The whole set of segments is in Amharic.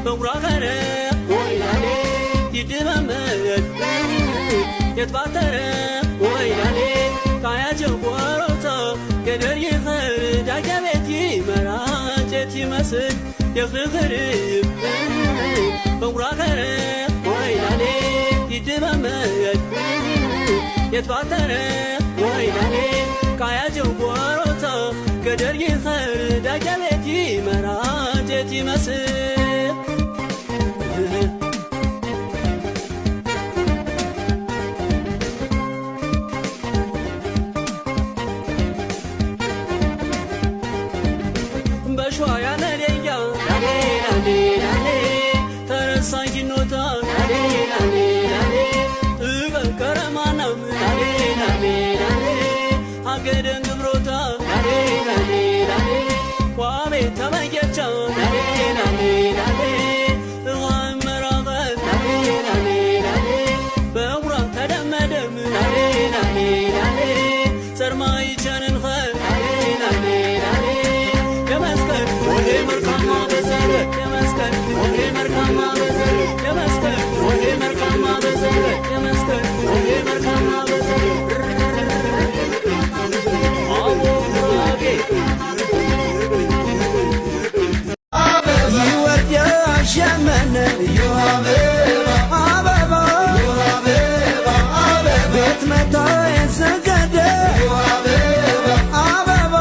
በጉራገረ ወይላሌ ይድመመት የትባተረ ወይላሌ ካያቸው ቆሮቶ ገደር ይኸር ዳገቤት ይመራጨት ይመስል የፍቅር በጉራገረ ወይላሌ ይድመመት የትባተረ ወይላሌ ካያቸው ቆሮቶ ገደር ይኸር ዳገቤት ይመራጨት ይመስል በሸዋ ያለደያ ላሌ ላሌ ላሌ ተረሳኝ ኖታ ላሌ ላሌ ላሌ እበከረማናም ላሌ ላሌ ላሌ አገደን ግብሮታ ላሌ ላሌ ላሌ ዋቤ ተመየቻ ላሌ ላሌ ላሌ እዋን መራቀት ላሌ ላሌ ላሌ በጉራም ተደመደም ላሌ ላሌ ላሌ ሰርማይ ቸንንኸ ላሌ ላሌ ላሌ የመስቀል ወሄ መርካማ በዘረ የመስቀል ወሄ መርካማ በዘረ የመስቀል ወሄ መርካማ በዘረ የመስቀል ወሄ መርካማ በዘረ አቦ ጉራጌ ይወርድ ሸመነ አበባ ቤት መታ የዘገደ አበባ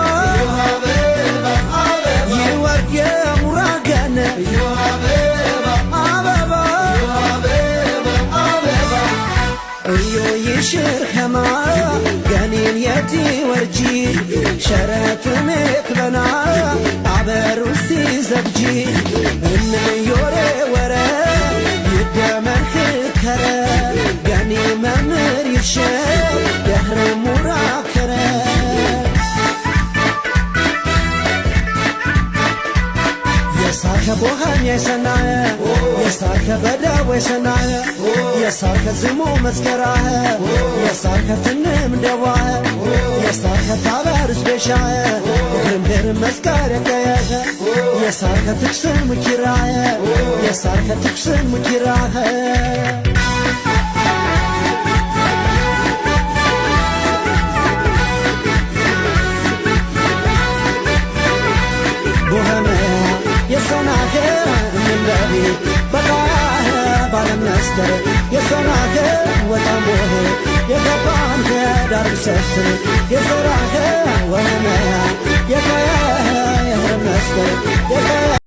ይወርድ የሙራገነ አበባ እዮ ይሽር ኸማ ገኒን የቲ ወርጂ ሸረትም ክበና አበሩስቲ ዘብጂ እንዮሬ ወረ ይደመርክ ከረ ገኒ መምር ይሸ ደህረ ሙራከረ የሳከ ቦሃን የሰናየ የሳከ በዳው የሰናየ የሳከ ዝሙ መስከራየ የሳከ ትንም ደዋየ የሳከ ታበርስ ቤሻየ ግርምድር መስከረ ቀየኸ የሳከ ትክስን ሙኪራየ የሳከ ትክስን ሙኪራየ ቦኸመ የሶናከ ምንበቢ በቃህ ባለመስከረ የሶናከ ወጣም ቦኸ የገባም ከዳር ሰፍር የሶራከ ወኸመ የቀየኸ የህረ መስከረ